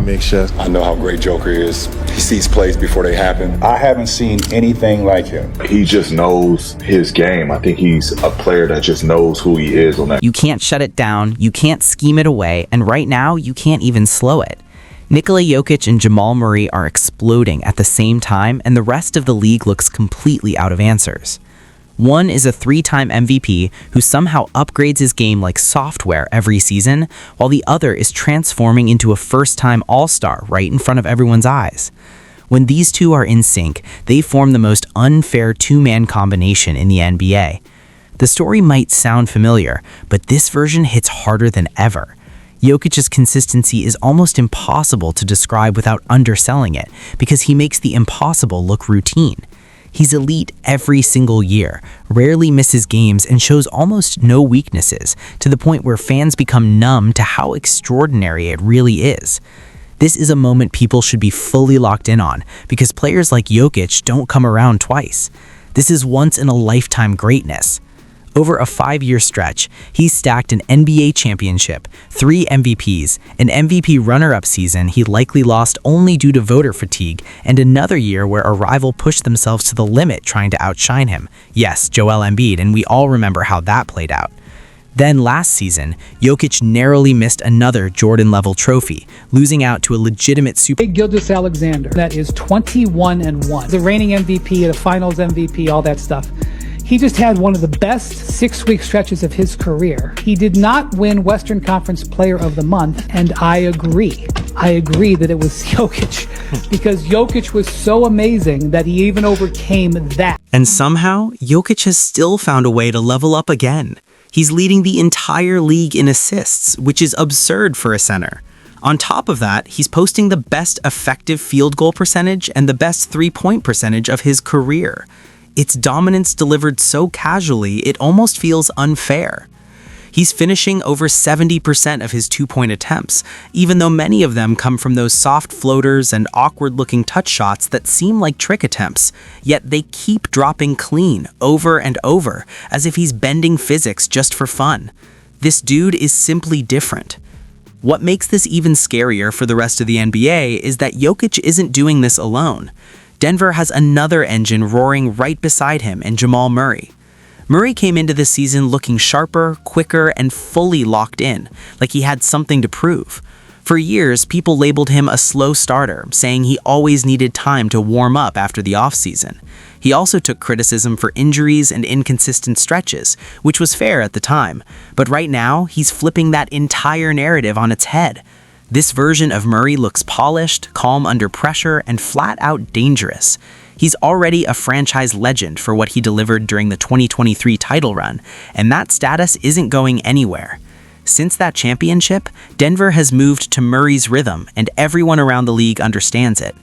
makes chess. I know how great Joker is. He sees plays before they happen. I haven't seen anything like him. He just knows his game. I think he's a player that just knows who he is on that. You can't shut it down, you can't scheme it away, and right now, you can't even slow it. Nikola Jokic and Jamal Murray are exploding at the same time, and the rest of the league looks completely out of answers. One is a 3-time MVP who somehow upgrades his game like software every season, while the other is transforming into a first-time all-star right in front of everyone's eyes. When these two are in sync, they form the most unfair two-man combination in the NBA. The story might sound familiar, but this version hits harder than ever. Jokic's consistency is almost impossible to describe without underselling it, because he makes the impossible look routine. He's elite every single year, rarely misses games, and shows almost no weaknesses, to the point where fans become numb to how extraordinary it really is. This is a moment people should be fully locked in on, because players like Jokic don't come around twice. This is once-in-a-lifetime greatness. Over a 5-year stretch, he's stacked an NBA championship, 3 MVPs, an MVP runner-up season he likely lost only due to voter fatigue, and another year where a rival pushed themselves to the limit trying to outshine him. Yes, Joel Embiid, and we all remember how that played out. Then last season, Jokic narrowly missed another Jordan-level trophy, losing out to a legitimate super... Gilgeous-Alexander, that is 21-1. The reigning MVP, the finals MVP, all that stuff. He just had one of the best 6-week stretches of his career. He did not win Western Conference Player of the Month, and I agree. I agree that it was Jokic, because Jokic was so amazing that he even overcame that. And somehow, Jokic has still found a way to level up again. He's leading the entire league in assists, which is absurd for a center. On top of that, he's posting the best effective field goal percentage and the best three-point percentage of his career. It's dominance delivered so casually, it almost feels unfair. He's finishing over 70% of his two-point attempts, even though many of them come from those soft floaters and awkward-looking touch shots that seem like trick attempts, yet they keep dropping clean over and over, as if he's bending physics just for fun. This dude is simply different. What makes this even scarier for the rest of the NBA is that Jokic isn't doing this alone. Denver has another engine roaring right beside him in Jamal Murray. Murray came into this season looking sharper, quicker, and fully locked in, like he had something to prove. For years, people labeled him a slow starter, saying he always needed time to warm up after the offseason. He also took criticism for injuries and inconsistent stretches, which was fair at the time. But right now, he's flipping that entire narrative on its head. This version of Murray looks polished, calm under pressure, and flat-out dangerous. He's already a franchise legend for what he delivered during the 2023 title run, and that status isn't going anywhere. Since that championship, Denver has moved to Murray's rhythm, and everyone around the league understands it.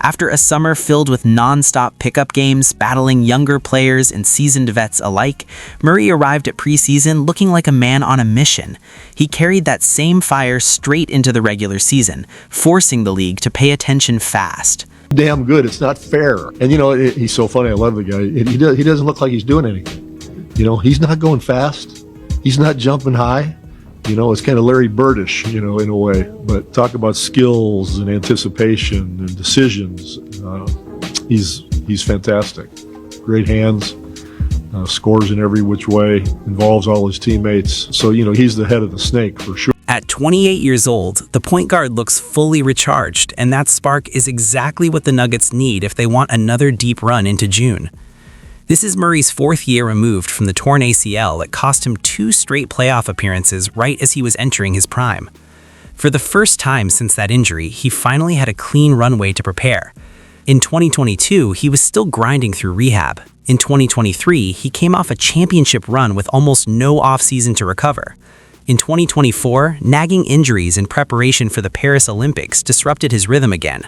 After a summer filled with non-stop pickup games, battling younger players and seasoned vets alike, Murray arrived at preseason looking like a man on a mission. He carried that same fire straight into the regular season, forcing the league to pay attention fast. Damn good. It's not fair. And, he's so funny. I love the guy. He doesn't look like he's doing anything. He's not going fast. He's not jumping high. It's kind of Larry Birdish, in a way. But talk about skills and anticipation and decisions. He's fantastic. Great hands, scores in every which way, involves all his teammates. So, he's the head of the snake for sure. At 28 years old, the point guard looks fully recharged, and that spark is exactly what the Nuggets need if they want another deep run into June. This is Murray's 4th year removed from the torn ACL that cost him 2 straight playoff appearances right as he was entering his prime. For the first time since that injury, he finally had a clean runway to prepare. In 2022, he was still grinding through rehab. In 2023, he came off a championship run with almost no offseason to recover. In 2024, nagging injuries in preparation for the Paris Olympics disrupted his rhythm again.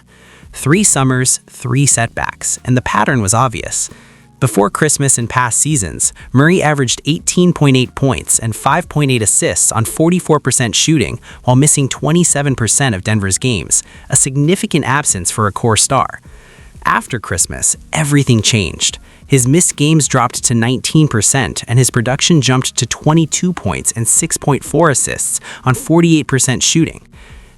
3 summers, 3 setbacks, and the pattern was obvious. Before Christmas and past seasons, Murray averaged 18.8 points and 5.8 assists on 44% shooting while missing 27% of Denver's games, a significant absence for a core star. After Christmas, everything changed. His missed games dropped to 19% and his production jumped to 22 points and 6.4 assists on 48% shooting.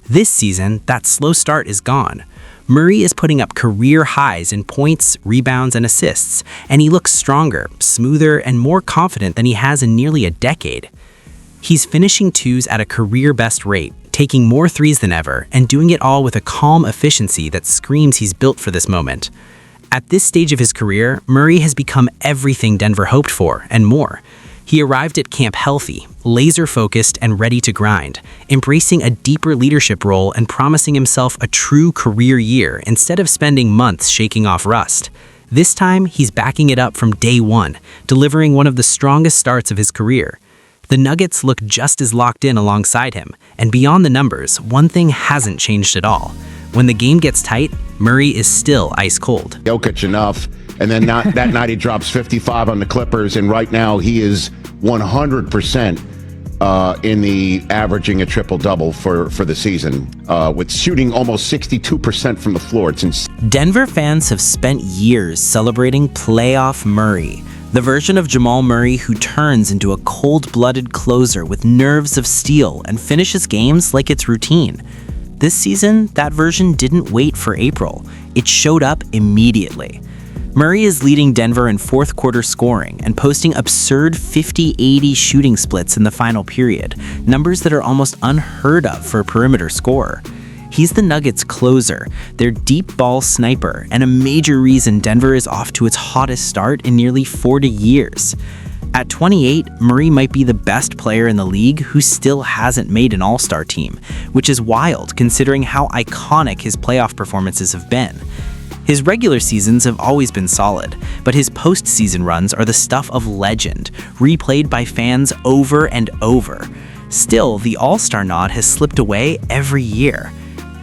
This season, that slow start is gone. Murray is putting up career highs in points, rebounds, and assists, and he looks stronger, smoother, and more confident than he has in nearly a decade. He's finishing twos at a career-best rate, taking more threes than ever, and doing it all with a calm efficiency that screams he's built for this moment. At this stage of his career, Murray has become everything Denver hoped for, and more. He arrived at camp healthy, laser-focused, and ready to grind, embracing a deeper leadership role and promising himself a true career year instead of spending months shaking off rust. This time, he's backing it up from day one, delivering one of the strongest starts of his career. The Nuggets look just as locked in alongside him, and beyond the numbers, one thing hasn't changed at all. When the game gets tight, Murray is still ice cold. Jokic enough, and then that night he drops 55 on the Clippers, and right now he is 100% in the averaging a triple-double for the season, with shooting almost 62% from the floor. It's insane. Denver fans have spent years celebrating playoff Murray, the version of Jamal Murray who turns into a cold-blooded closer with nerves of steel and finishes games like it's routine. This season, that version didn't wait for April. It showed up immediately. Murray is leading Denver in fourth quarter scoring and posting absurd 50-80 shooting splits in the final period, numbers that are almost unheard of for a perimeter scorer. He's the Nuggets' closer, their deep ball sniper, and a major reason Denver is off to its hottest start in nearly 40 years. At 28, Murray might be the best player in the league who still hasn't made an all-star team, which is wild considering how iconic his playoff performances have been. His regular seasons have always been solid, but his postseason runs are the stuff of legend, replayed by fans over and over. Still, the All-Star nod has slipped away every year.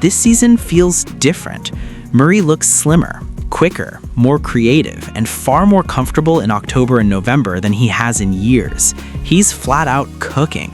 This season feels different. Murray looks slimmer, quicker, more creative, and far more comfortable in October and November than he has in years. He's flat out cooking.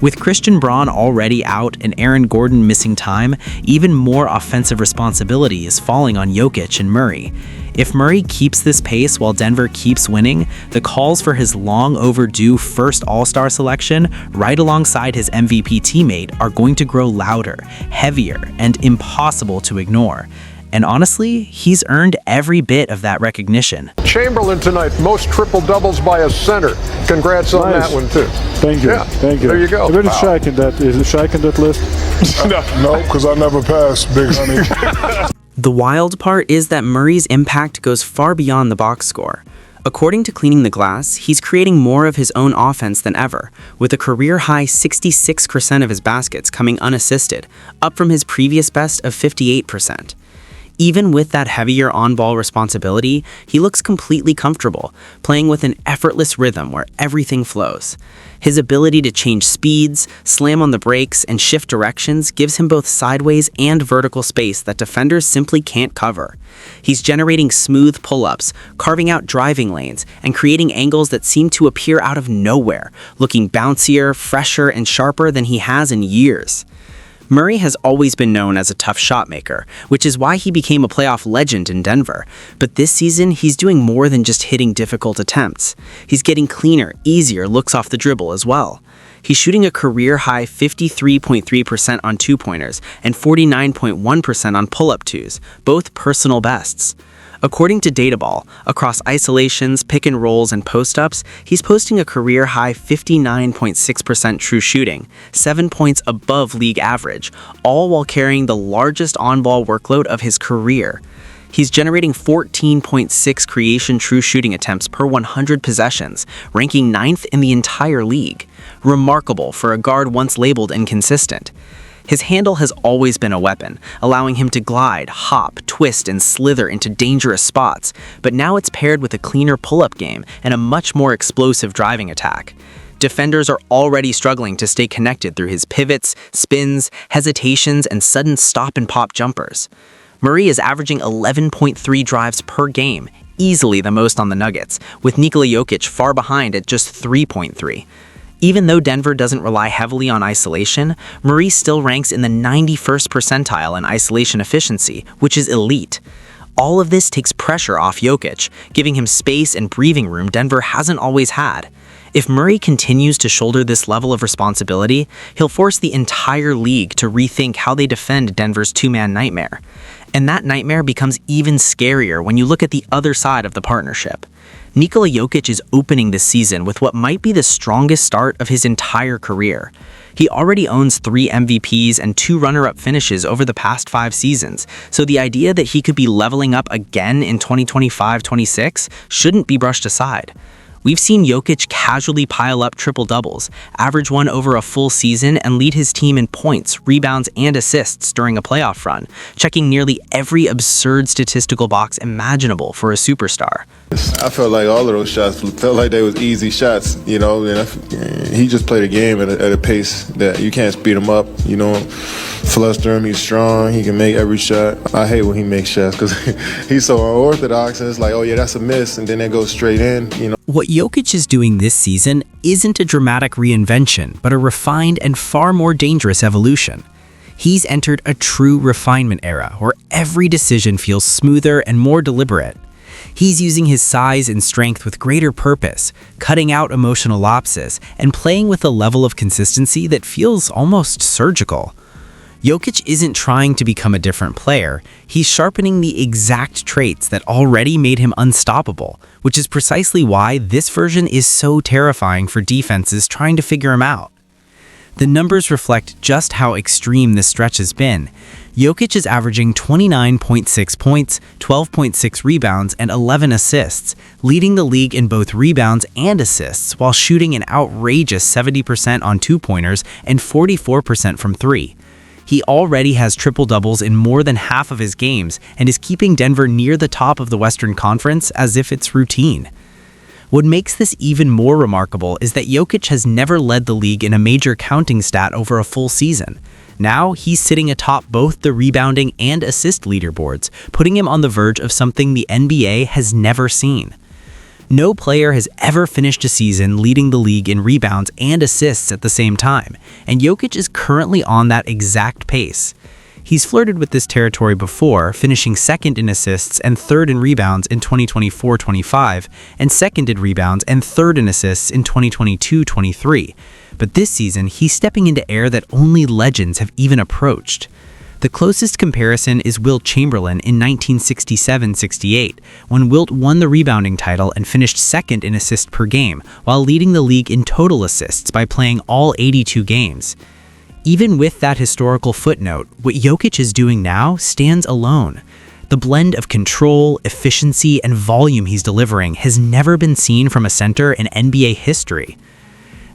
With Christian Braun already out and Aaron Gordon missing time, even more offensive responsibility is falling on Jokic and Murray. If Murray keeps this pace while Denver keeps winning, the calls for his long overdue first All-Star selection, right alongside his MVP teammate, are going to grow louder, heavier, and impossible to ignore. And honestly, he's earned every bit of that recognition. Chamberlain tonight, most triple-doubles by a center. Congrats on that one, too. Thank you. Yeah, Thank you. there you go. Where is Wow. Shaq in that? Is Shaq in that list? No, because I never passed, Big Honey. The wild part is that Murray's impact goes far beyond the box score. According to Cleaning the Glass, he's creating more of his own offense than ever, with a career-high 66% of his baskets coming unassisted, up from his previous best of 58%. Even with that heavier on-ball responsibility, he looks completely comfortable, playing with an effortless rhythm where everything flows. His ability to change speeds, slam on the brakes, and shift directions gives him both sideways and vertical space that defenders simply can't cover. He's generating smooth pull-ups, carving out driving lanes, and creating angles that seem to appear out of nowhere, looking bouncier, fresher, and sharper than he has in years. Murray has always been known as a tough shot maker, which is why he became a playoff legend in Denver. But this season, he's doing more than just hitting difficult attempts. He's getting cleaner, easier looks off the dribble as well. He's shooting a career-high 53.3% on two-pointers and 49.1% on pull-up twos, both personal bests. According to Databall, across isolations, pick and rolls, and post-ups, he's posting a career-high 59.6% true shooting, 7 points above league average, all while carrying the largest on-ball workload of his career. He's generating 14.6 creation true shooting attempts per 100 possessions, ranking 9th in the entire league. Remarkable for a guard once labeled inconsistent. His handle has always been a weapon, allowing him to glide, hop, twist, and slither into dangerous spots, but now it's paired with a cleaner pull-up game and a much more explosive driving attack. Defenders are already struggling to stay connected through his pivots, spins, hesitations, and sudden stop-and-pop jumpers. Murray is averaging 11.3 drives per game, easily the most on the Nuggets, with Nikola Jokic far behind at just 3.3. Even though Denver doesn't rely heavily on isolation, Murray still ranks in the 91st percentile in isolation efficiency, which is elite. All of this takes pressure off Jokic, giving him space and breathing room Denver hasn't always had. If Murray continues to shoulder this level of responsibility, he'll force the entire league to rethink how they defend Denver's two-man nightmare. And that nightmare becomes even scarier when you look at the other side of the partnership. Nikola Jokic is opening this season with what might be the strongest start of his entire career. He already owns 3 MVPs and 2 runner-up finishes over the past 5 seasons, so the idea that he could be leveling up again in 2025-26 shouldn't be brushed aside. We've seen Jokic casually pile up triple-doubles, average one over a full season, and lead his team in points, rebounds, and assists during a playoff run, checking nearly every absurd statistical box imaginable for a superstar. I felt like all of those shots felt like they was easy shots, and he just played a game at a pace that you can't speed him up, fluster him. He's strong. He can make every shot. I hate when he makes shots because he's so unorthodox, and it's like, oh yeah, that's a miss, and then it goes straight in, What Jokic is doing this season isn't a dramatic reinvention, but a refined and far more dangerous evolution. He's entered a true refinement era where every decision feels smoother and more deliberate. He's using his size and strength with greater purpose, cutting out emotional lapses, and playing with a level of consistency that feels almost surgical. Jokic isn't trying to become a different player, he's sharpening the exact traits that already made him unstoppable, which is precisely why this version is so terrifying for defenses trying to figure him out. The numbers reflect just how extreme this stretch has been. Jokic is averaging 29.6 points, 12.6 rebounds, and 11 assists, leading the league in both rebounds and assists while shooting an outrageous 70% on two-pointers and 44% from three. He already has triple-doubles in more than half of his games and is keeping Denver near the top of the Western Conference as if it's routine. What makes this even more remarkable is that Jokic has never led the league in a major counting stat over a full season. Now, he's sitting atop both the rebounding and assist leaderboards, putting him on the verge of something the NBA has never seen. No player has ever finished a season leading the league in rebounds and assists at the same time, and Jokic is currently on that exact pace. He's flirted with this territory before, finishing second in assists and third in rebounds in 2024-25, and second in rebounds and third in assists in 2022-23. But this season, he's stepping into air that only legends have even approached. The closest comparison is Wilt Chamberlain in 1967-68, when Wilt won the rebounding title and finished second in assists per game, while leading the league in total assists by playing all 82 games. Even with that historical footnote, what Jokic is doing now stands alone. The blend of control, efficiency, and volume he's delivering has never been seen from a center in NBA history.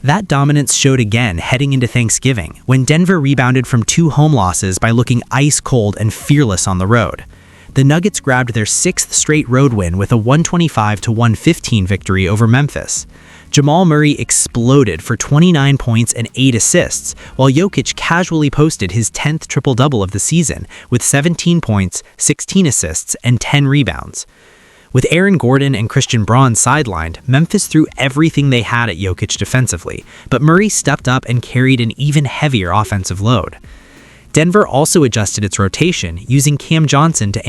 That dominance showed again heading into Thanksgiving, when Denver rebounded from 2 home losses by looking ice-cold and fearless on the road. The Nuggets grabbed their 6th straight road win with a 125-115 victory over Memphis. Jamal Murray exploded for 29 points and 8 assists, while Jokic casually posted his 10th triple-double of the season with 17 points, 16 assists, and 10 rebounds. With Aaron Gordon and Christian Braun sidelined, Memphis threw everything they had at Jokic defensively, but Murray stepped up and carried an even heavier offensive load. Denver also adjusted its rotation, using Cam Johnson to